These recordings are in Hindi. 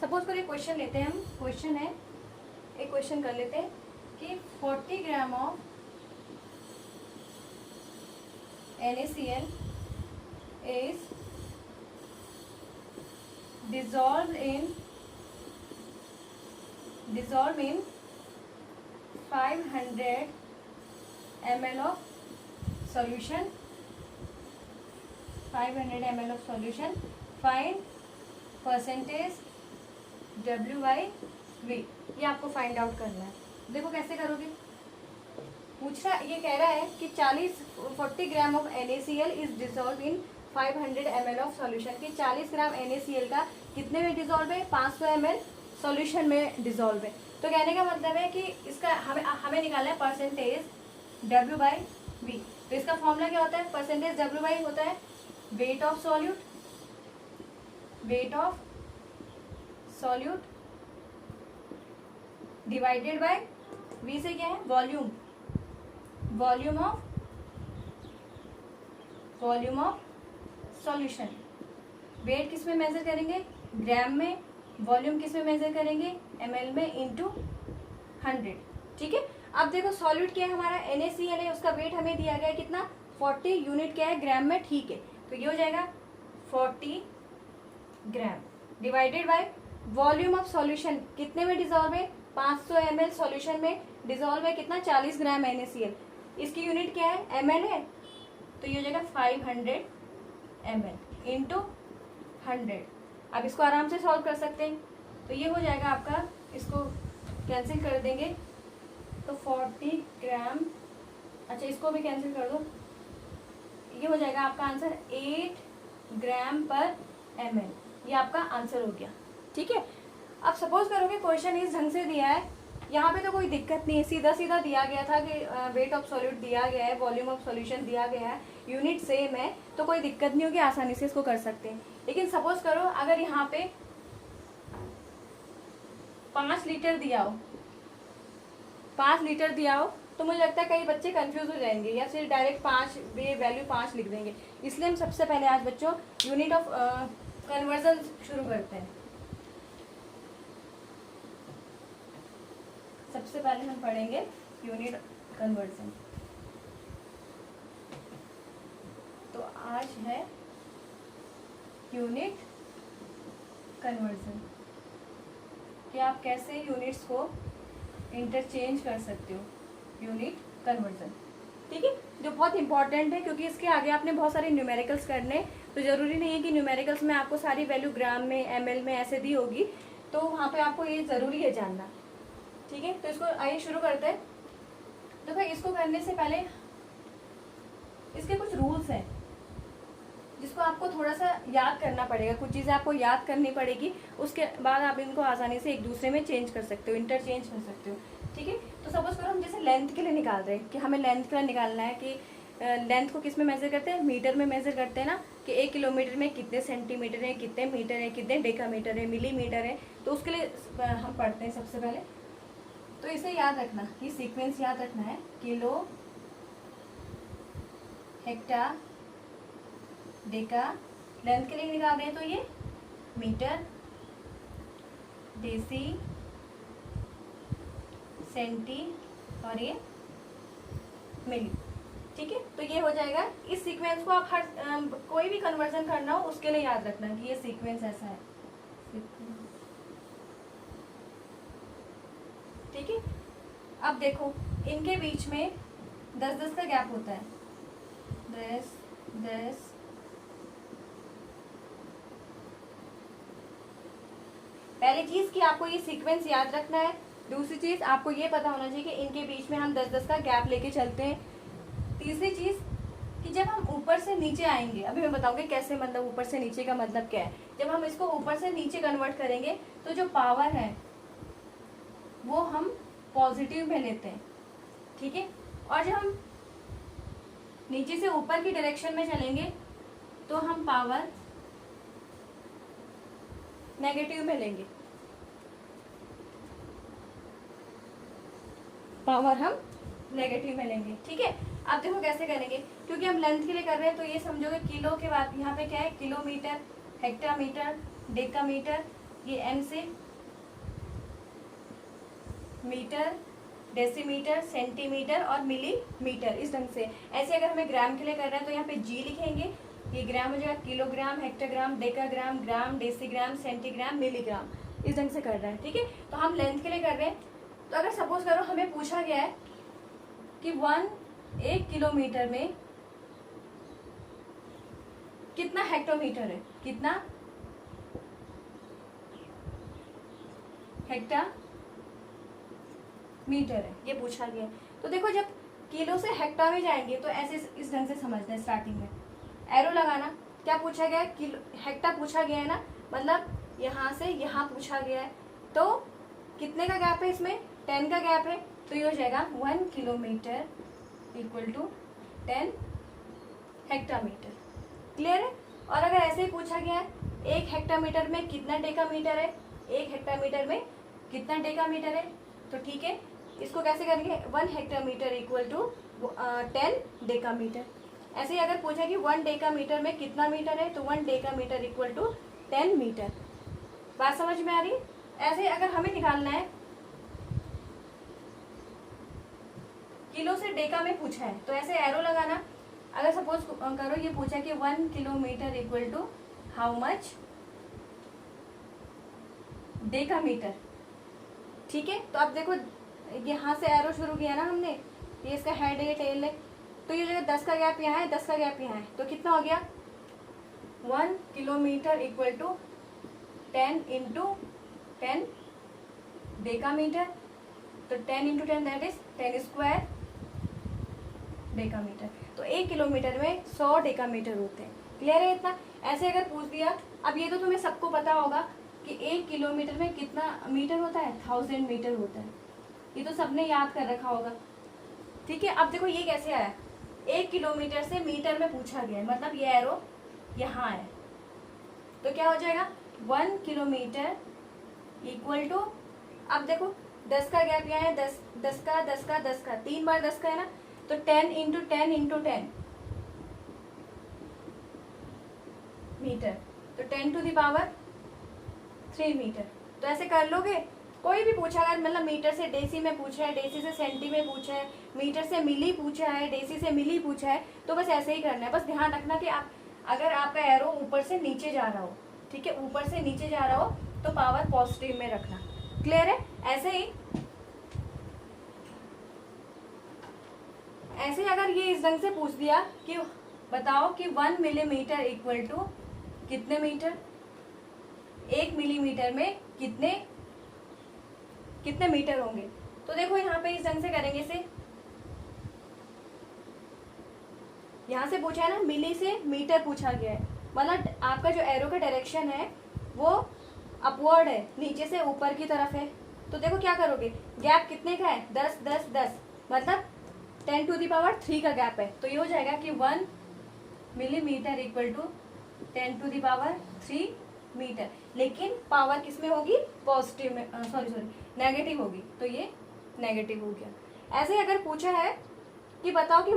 सपोज करिए क्वेश्चन लेते हैं हम, क्वेश्चन है, एक क्वेश्चन कर लेते हैं कि 40 gram of NaCl is dissolved in 500 ml of solution. 500 ml of solution. Find percentage W/V. ये आपको फाइंड आउट करना है। देखो कैसे करोगे, पूछ रहा, ये कह रहा है कि 40 gram of NaCl is dissolve in 500 ml of solution, कि 40 ग्राम NaCl का कितने में डिजोल्व है, 500 ml सॉल्यूशन में डिजोल्व है। तो कहने का मतलब है कि इसका हमें निकालना है परसेंटेज W/V। तो इसका फॉर्मूला क्या होता है, परसेंटेज W/V होता है weight of solute, weight of solute divided by V से क्या है, volume, volume of solution. Weight किस में मेजर करेंगे, ग्राम में, वॉल्यूम किस में मेजर करेंगे, ml में, इंटू 100। ठीक है। अब देखो सॉल्यूट क्या है हमारा, NaCl है, उसका वेट हमें दिया गया है कितना, 40, यूनिट क्या है, ग्राम में। ठीक है, तो ये हो जाएगा 40 gram divided by volume of solution, कितने में डिजोल्व है, 500 ml सॉल्यूशन में डिजोल्व है कितना, 40 ग्राम NaCl। इसकी यूनिट क्या है, ml है, तो ये हो जाएगा 500 ml इंटू 100। अब इसको आराम से सॉल्व कर सकते हैं, तो ये हो जाएगा आपका, इसको कैंसिल कर देंगे तो 40 ग्राम, अच्छा इसको भी कैंसिल कर दो, ये हो जाएगा आपका आंसर 8 ग्राम पर ml। ये आपका आंसर हो गया। ठीक है। अब सपोज करोगे क्वेश्चन इस ढंग से दिया है, यहाँ पे तो कोई दिक्कत नहीं है, सीधा सीधा दिया गया था कि वेट ऑफ सॉल्यूट दिया गया है, वॉल्यूम ऑफ सॉल्यूशन दिया गया है, यूनिट सेम है, तो कोई दिक्कत नहीं होगी, आसानी से इसको कर सकते हैं। लेकिन सपोज करो अगर यहाँ पे 5 लीटर दिया हो, 5 लीटर दिया हो, तो मुझे लगता है कई बच्चे कंफ्यूज हो जाएंगे या फिर डायरेक्ट 5 वैल्यू 5 लिख देंगे। इसलिए हम सबसे पहले आज बच्चों यूनिट ऑफ कन्वर्जन शुरू करते हैं। सबसे पहले हम पढ़ेंगे यूनिट कन्वर्जन। तो आज है यूनिट कन्वर्जन, कि आप कैसे यूनिट्स को इंटरचेंज कर सकते हो, यूनिट कन्वर्जन। ठीक है, जो बहुत इंपॉर्टेंट है, क्योंकि इसके आगे आपने बहुत सारे न्यूमेरिकल्स करने, तो जरूरी नहीं है कि न्यूमेरिकल्स में आपको सारी वैल्यू ग्राम में, ml में ऐसे दी होगी, तो वहाँ पे आपको ये जरूरी है जानना। ठीक है, तो इसको आइए शुरू करते हैं। तो भाई इसको करने से पहले इसके कुछ रूल्स हैं जिसको आपको थोड़ा सा याद करना पड़ेगा, कुछ चीज़ें आपको याद करनी पड़ेगी, उसके बाद आप इनको आसानी से एक दूसरे में चेंज कर सकते हो, इंटरचेंज कर सकते हो। ठीक है, तो सपोज करो हम जैसे लेंथ के लिए निकाल रहे हैं कि हमें लेंथ का निकालना है, कि लेंथ को किस में मेजर करते हैं, मीटर में मेजर करते हैं ना, कि 1 किलोमीटर में कितने सेंटीमीटर है, कितने मीटर है, कितने डेकामीटर है, मिलीमीटर है। तो उसके लिए हम पढ़ते हैं सबसे पहले, तो इसे याद रखना, ये सीक्वेंस याद रखना है, किलो, हेक्टा, डेका। लेंथ के लिए निकाल रहे हैं तो ये मीटर, डेसी, सेंटी और ये मिली। ठीक है, तो ये हो जाएगा। इस सीक्वेंस को आप हर कोई भी कन्वर्जन करना हो उसके लिए याद रखना कि ये सीक्वेंस ऐसा है। ठीक है, अब देखो इनके बीच में 10-10 का गैप होता है, 10-10। पहली चीज कि आपको ये सीक्वेंस याद रखना है। दूसरी चीज आपको ये पता होना चाहिए कि इनके बीच में हम 10-10 का गैप लेके चलते हैं। तीसरी चीज कि जब हम ऊपर से नीचे आएंगे, अभी मैं बताऊंगी कैसे, मतलब ऊपर से नीचे का मतलब क्या है। जब हम इसको ऊपर से नीचे कन्वर्ट करेंगे तो जो पावर है वो हम पॉजिटिव में लेते हैं। ठीक है, और जब हम नीचे से ऊपर की डायरेक्शन में चलेंगे तो हम पावर नेगेटिव में लेंगे, पावर हम नेगेटिव में लेंगे। ठीक है, अब देखो कैसे करेंगे, क्योंकि हम लेंथ के लिए कर रहे हैं तो ये समझोगे किलो के बाद यहाँ पे क्या है, किलोमीटर, हेक्टामीटर, डेकामीटर, ये एम से मीटर, डेसीमीटर, सेंटीमीटर और मिलीमीटर, इस ढंग से। ऐसे अगर हमें ग्राम के लिए करना है तो यहाँ पे जी लिखेंगे, ये ग्राम हो जाएगा, किलोग्राम, हेक्टोग्राम, डेकाग्राम, ग्राम, डेसीग्राम, सेंटीग्राम, मिलीग्राम, इस ढंग से कर रहा है। ठीक है, तो हम लेंथ के लिए कर रहे हैं। तो अगर सपोज करो हमें पूछा गया है कि 1 किलोमीटर में कितना हेक्टोमीटर है, कितना हेक्टामीटर है, ये पूछा गया है। तो देखो जब किलो से हेक्टा में जाएंगे तो ऐसे इस ढंग से समझना है। स्टार्टिंग में एरो लगाना, क्या पूछा गया है, किलो हेक्टा पूछा गया है ना, मतलब यहाँ से यहाँ पूछा गया है, तो कितने का गैप है इसमें, 10 का गैप है, तो ये हो जाएगा 1 kilometre equal to 10 hectometre. Clear है। और अगर ऐसे ही पूछा गया है 1 हेक्टामीटर में कितना डेकामीटर है, 1 हेक्टामीटर में कितना डेकामीटर है, तो ठीक है, इसको कैसे करेंगे, 1 हेक्टामीटर इक्वल टू 10 डेकामीटर। ऐसे ही अगर पूछा कि 1 डेकामीटर में कितना मीटर है, तो 1 डेकामीटर इक्वल टू 10 मीटर। बात समझ में आ रही है। ऐसे ही अगर हमें निकालना है, किलो से डेका में पूछा है, तो ऐसे एरो लगाना। अगर सपोज करो ये पूछा कि 1 kilometre equal to how much decametre. ठीक है, तो अब देखो यहाँ से एरो शुरू किया ना हमने, ये इसका हेड है, टेल है, तो ये जो 10 का गैप यहाँ है, 10 का गैप यहाँ है, तो कितना हो गया, 1 kilometre equal to 10 into 10 decametre. तो 10 into 10 that is 10 square decametre. तो 1 किलोमीटर में 100 डेकामीटर होते हैं। क्लियर है इतना। ऐसे अगर पूछ दिया, अब ये तो तुम्हें सबको पता होगा कि 1 किलोमीटर में कितना मीटर होता है, 1000 मीटर होता है, ये तो सबने याद कर रखा होगा। ठीक है, अब देखो ये कैसे आया, 1 किलोमीटर से मीटर में पूछा गया है, मतलब ये एरो यहाँ है, तो क्या हो जाएगा 1 किलोमीटर इक्वल टू, अब देखो 10 का गैप यहाँ है, 10 का 10 का 10 का 3 बार 10 का है ना, तो 10 इंटू 10 इंटू 10 मीटर, तो 10 टू द पावर 3 मीटर। तो ऐसे कर लोगे। कोई भी पूछा अगर, मतलब मीटर से डेसी में पूछा है, डेसी से सेंटी में पूछा है, मीटर से मिली पूछा है, डेसी से मिली पूछा है, तो बस ऐसे ही करना है। बस ध्यान रखना कि आप, अगर आपका एरो ऊपर से नीचे जा रहा हो, ठीक है, ऊपर से नीचे जा रहा हो, तो पावर पॉजिटिव में रखना। क्लियर है। ऐसे ही अगर ये इस ढंग से पूछ दिया कि बताओ कि 1 मिलीमीटर इक्वल टू कितने मीटर, 1 मिलीमीटर में कितने मीटर होंगे, तो देखो यहाँ पे इस ढंग से करेंगे। इसे यहाँ से पूछा है ना, मिली से मीटर पूछा गया है, मतलब आपका जो एरो का डायरेक्शन है वो अपवर्ड है, नीचे से ऊपर की तरफ है। तो देखो क्या करोगे, गैप कितने का है, 10 10 10, मतलब 10 टू दी पावर 3 का गैप है, तो ये हो जाएगा कि 1 millimetre equal to 10 to the power 3 metre. लेकिन पावर किस में होगी, पॉजिटिव में, सॉरी नेगेटिव होगी, तो ये नेगेटिव हो गया। ऐसे अगर पूछा है कि बताओ कि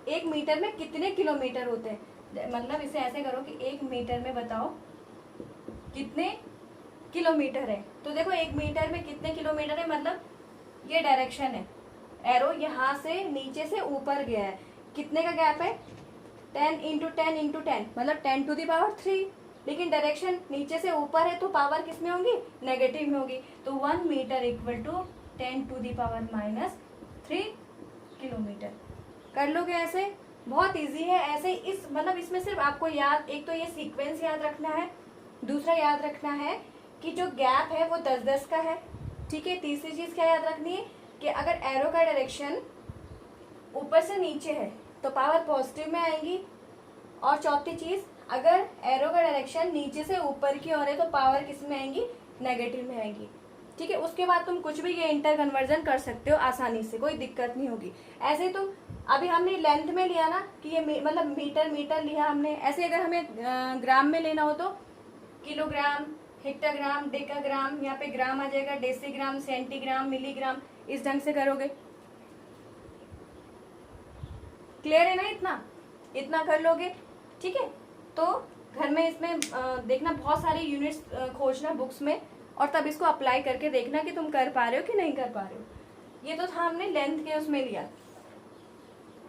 1 मीटर में कितने किलोमीटर होते हैं, मतलब इसे ऐसे करो कि 1 मीटर में बताओ कितने किलोमीटर है, तो देखो 1 मीटर में कितने किलोमीटर है, मतलब ये डायरेक्शन है, एरो यहाँ से नीचे से ऊपर गया है, कितने का गैप है, 10 इंटू 10 इंटू 10, मतलब 10 टू दी पावर 3, लेकिन डायरेक्शन नीचे से ऊपर है, तो पावर किस में होगी, नेगेटिव में होगी। तो 1 metre equal to 10 to the power -3 kilometre. कर लोगे ऐसे, बहुत इजी है। ऐसे इस, मतलब इसमें सिर्फ आपको याद, एक तो ये सीक्वेंस याद रखना है, दूसरा याद रखना है कि जो गैप है वो 10 10 का है। ठीक है, तीसरी चीज क्या याद रखनी है कि अगर एरो का डायरेक्शन ऊपर से नीचे है तो पावर पॉजिटिव में आएगी, और चौथी चीज अगर एरो का डायरेक्शन नीचे से ऊपर की ओर है तो पावर किस में आएंगी, नेगेटिव में आएगी। ठीक है, उसके बाद तुम कुछ भी ये इंटर कन्वर्जन कर सकते हो आसानी से, कोई दिक्कत नहीं होगी। ऐसे तो अभी हमने लेंथ में लिया ना कि ये मतलब मीटर लिया हमने, ऐसे अगर हमें ग्राम में लेना हो तो किलोग्राम, हेक्टाग्राम, डेकाग्राम, यहाँ पे ग्राम आ जाएगा, डेसीग्राम, सेंटीग्राम, मिलीग्राम, इस ढंग से करोगे। क्लियर है ना, इतना कर लोगे। ठीक है, तो घर में इसमें देखना, बहुत सारे यूनिट्स खोजना बुक्स में, और तब इसको अप्लाई करके देखना कि तुम कर पा रहे हो कि नहीं कर पा रहे हो। ये तो था हमने लेंथ के उसमें लिया।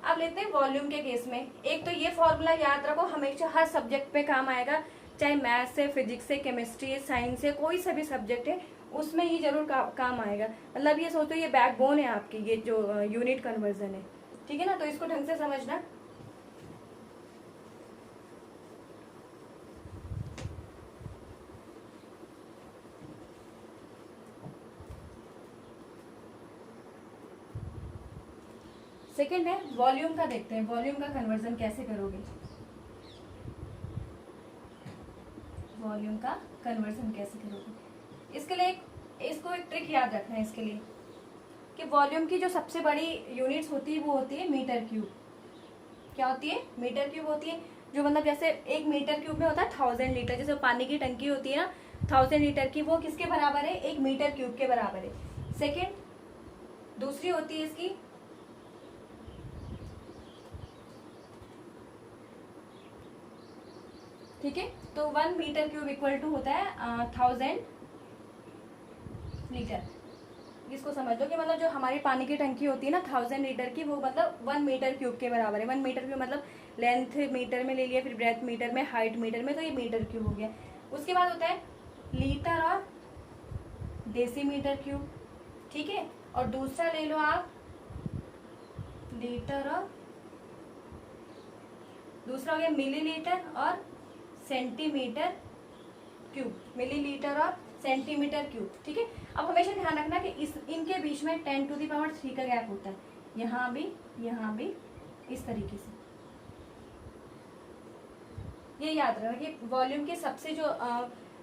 अब लेते हैं वॉल्यूम के केस में। एक तो ये फॉर्मूला याद रखो, हमेशा हर सब्जेक्ट पे काम आएगा, चाहे मैथ्स है, फिजिक्स है, केमिस्ट्री है, साइंस है, कोई सा भी सब्जेक्ट है उसमें ये जरूर काम आएगा। मतलब ये सोचो ये बैकबोन है आपकी, ये जो यूनिट कन्वर्जन है, ठीक है ना। तो इसको ढंग से समझना। सेकेंड है वॉल्यूम का, देखते हैं वॉल्यूम का कन्वर्जन कैसे करोगे। वॉल्यूम का कन्वर्जन कैसे करोगे, इसके लिए इसको एक ट्रिक याद रखना है इसके लिए, कि वॉल्यूम की जो सबसे बड़ी यूनिट्स होती है वो होती है मीटर क्यूब। क्या होती है? मीटर क्यूब होती है। जो मतलब जैसे 1 मीटर क्यूब में होता है 1000 लीटर, जैसे पानी की टंकी होती है ना 1000 लीटर की, वो किसके बराबर है? 1 मीटर क्यूब के बराबर है। सेकेंड, दूसरी होती है इसकी ठीक है, तो 1 मीटर क्यूब इक्वल टू होता है 1000 लीटर। इसको समझ लो कि मतलब जो हमारी पानी की टंकी होती है ना 1000 लीटर की, वो मतलब 1 मीटर क्यूब के बराबर है। 1 मीटर क्यूब मतलब लेंथ मीटर में ले लिया, फिर ब्रेथ मीटर में, हाइट मीटर में, तो ये मीटर क्यूब हो गया। उसके बाद होता है लीटर और डेसीमीटर क्यूब, ठीक है। और दूसरा ले लो आप लीटर और दूसरा हो गया मिलीलीटर और सेंटीमीटर क्यूब, मिलीलीटर और सेंटीमीटर क्यूब, ठीक है। अब हमेशा ध्यान रखना कि इनके बीच में 10⁻³ का गैप होता है, यहाँ भी इस तरीके से। ये याद रखना कि वॉल्यूम की सबसे जो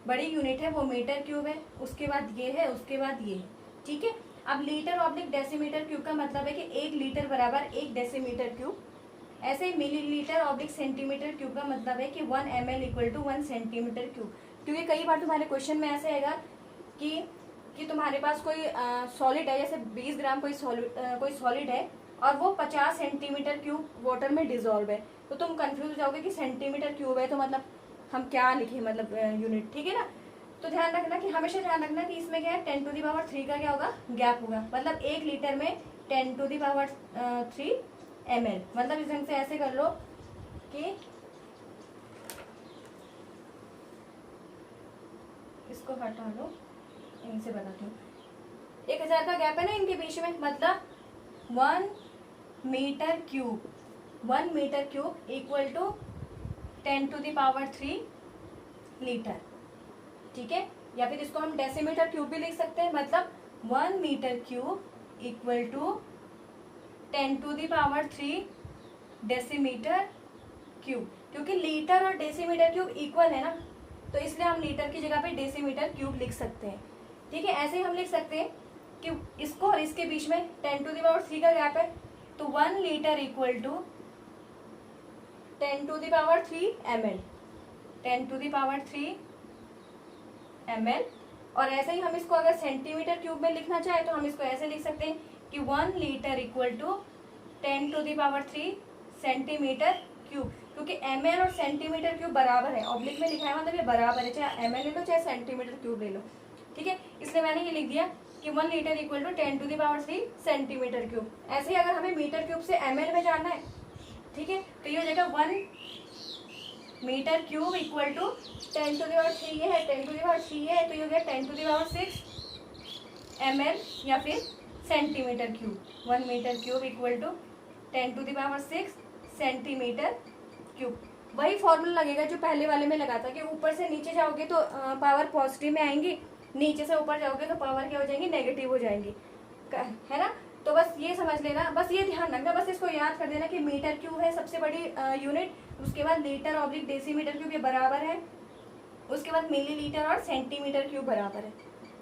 बड़ी यूनिट है वो मीटर क्यूब है, उसके बाद ये है, उसके बाद ये है, ठीक है। अब लीटर ऑब्लिक डेसीमीटर क्यूब का मतलब है कि 1 लीटर बराबर 1 डेसीमीटर क्यूब। ऐसे ही मिलीलीटर ऑब्लिक सेंटीमीटर क्यूब का मतलब है कि 1 ml equal to 1 centimetre cube. क्योंकि कई बार तुम्हारे क्वेश्चन में ऐसे आएगा कि तुम्हारे पास कोई सॉलिड है, जैसे 20 ग्राम कोई सॉलिड है और वो 50 सेंटीमीटर क्यूब वाटर में डिजोल्व है, तो तुम कंफ्यूज हो जाओगे कि सेंटीमीटर क्यूब है तो मतलब हम क्या लिखे, मतलब यूनिट, ठीक है ना। तो ध्यान रखना कि हमेशा ध्यान रखना कि इसमें क्या है 10⁻³ का क्या होगा? गैप होगा। मतलब 1 लीटर में 10⁻³ ml। मतलब इस ढंग से ऐसे कर लो कि इसको हटा लो, इनसे बताती हूँ। 1000 का गैप है ना इनके बीच में, मतलब 1 metre cube equal to 10⁻³ litre, ठीक है। या फिर इसको हम डेसीमीटर क्यूब भी लिख सकते हैं, मतलब 1 metre cube equal to 10⁻³ decimetre cube. क्योंकि लीटर और डेसीमीटर क्यूब इक्वल है ना, तो इसलिए हम लीटर की जगह पे डेसीमीटर क्यूब लिख सकते हैं, ठीक है। ऐसे ही हम लिख सकते हैं कि इसको और इसके बीच में 10⁻³ का गैप है, तो 1 litre equal to 10⁻³ ml, 10⁻³ ml। और ऐसे ही हम इसको अगर सेंटीमीटर क्यूब में लिखना चाहे तो हम इसको ऐसे लिख सकते हैं कि 1 litre equal to 10⁻³ centimetre cube. क्योंकि ml और सेंटीमीटर क्यूब बराबर है, ऑब्लिक में लिखा है मतलब ये बराबर है, चाहे ml ले लो चाहे सेंटीमीटर क्यूब ले लो, ठीक है। इसलिए मैंने ये लिख दिया कि 1 litre equal to 10⁻³ centimetre cube. ऐसे ही अगर हमें मीटर क्यूब से ml में जानना है, ठीक है, तो ये हो जाएगा 1 मीटर क्यूब इक्वल टू 10⁻³ ये है, 10⁻³ है, तो ये हो गया 10⁻6 ml या फिर centimetre cube. 1 metre cube equal to 10⁻6 centimetre cube. वही फॉर्मूला लगेगा जो पहले वाले में लगा था कि ऊपर से नीचे जाओगे तो पावर पॉजिटिव में आएंगी, नीचे से ऊपर जाओगे तो पावर क्या हो जाएंगी? नेगेटिव हो जाएंगी, है ना। तो बस ये समझ लेना, बस ये ध्यान रखना, बस इसको याद कर देना कि मीटर क्यूब है सबसे बड़ी यूनिट, उसके बाद लीटर ऑब्लिक डेसीमीटर क्यूब ये बराबर है, उसके बाद मिलीलीटर और सेंटीमीटर क्यूब बराबर है।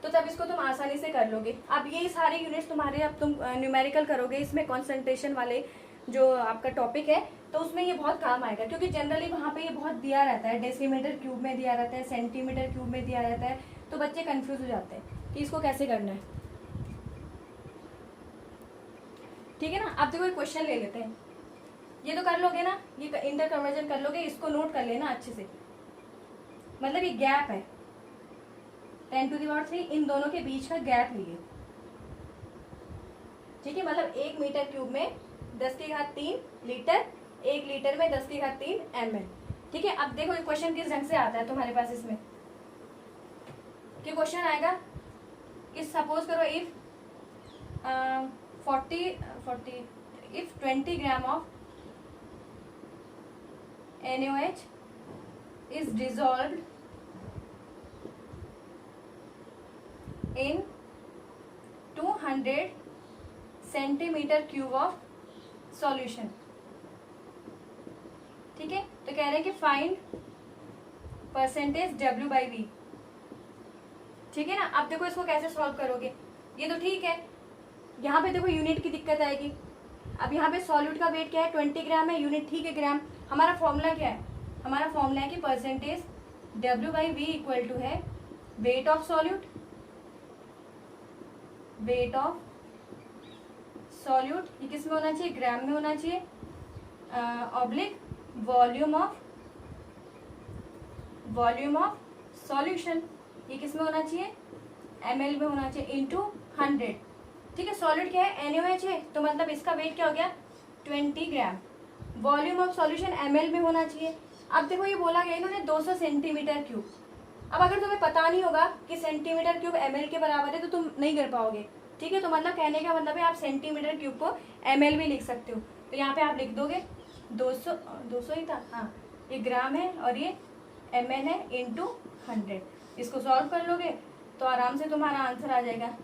तो तब इसको तुम आसानी से कर लोगे। अब ये सारे यूनिट्स तुम्हारे, अब तुम न्यूमेरिकल करोगे इसमें कॉन्सेंट्रेशन वाले जो आपका टॉपिक है, तो उसमें ये बहुत काम आएगा। क्योंकि जनरली वहाँ पे ये बहुत दिया रहता है, डेसीमीटर क्यूब में दिया रहता है, सेंटीमीटर क्यूब में दिया रहता है, तो बच्चे कंफ्यूज हो जाते हैं कि इसको कैसे करना है, ठीक है ना। अब देखो एक क्वेश्चन ले लेते हैं, ये तो कर लोगे ना, ये इंटर कन्वर्जन कर लोगे, इसको नोट कर लेना अच्छे से। मतलब ये गैप है 10⁻³ इन दोनों के बीच का गैप है ये, ठीक है। मतलब 1 मीटर क्यूब में 10⁻³ लीटर, 1 लीटर में 10⁻³ ml, ठीक है। अब देखो क्वेश्चन किस ढंग से आता है तुम्हारे पास इसमें, कि क्वेश्चन आएगा कि सपोज करो if 20 gram of NaOH is dissolved in 200 centimetre cube of solution, ठीक है। तो कह रहे हैं कि फाइंड परसेंटेज W/V, ठीक है ना। अब देखो इसको कैसे सॉल्व करोगे, ये तो ठीक है, यहाँ पे देखो यूनिट की दिक्कत आएगी। अब यहाँ पे सॉल्यूट का वेट क्या है 20 ग्राम है, यूनिट ठीक है ग्राम। हमारा फॉर्मूला क्या है, हमारा फॉर्मूला है कि परसेंटेज W/V इक्वल टू है weight of solute, weight of solute, ये किस में होना चाहिए, ग्राम में होना चाहिए, ऑब्लिक वॉल्यूम ऑफ सॉल्यूशन, ये किस में होना चाहिए, ml में होना चाहिए, इनटू 100, ठीक है। सॉल्यूट क्या है NaOH है, तो मतलब इसका वेट क्या हो गया 20 ग्राम, वॉल्यूम ऑफ सॉल्यूशन ml में होना चाहिए। अब देखो ये बोला गया इन्होंने 200 सेंटीमीटर क्यूब। अब अगर तुम्हें पता नहीं होगा कि सेंटीमीटर क्यूब ml के बराबर है तो तुम नहीं कर पाओगे, ठीक है। तो मतलब कहने का मतलब है आप सेंटीमीटर क्यूब को ml भी लिख सकते हो। तो यहाँ पे आप लिख दोगे 200 ही था, हाँ, ये ग्राम है और ये ml है इनटू 100। इसको सॉल्व कर लोगे तो आराम से तुम्हारा आंसर आ जाएगा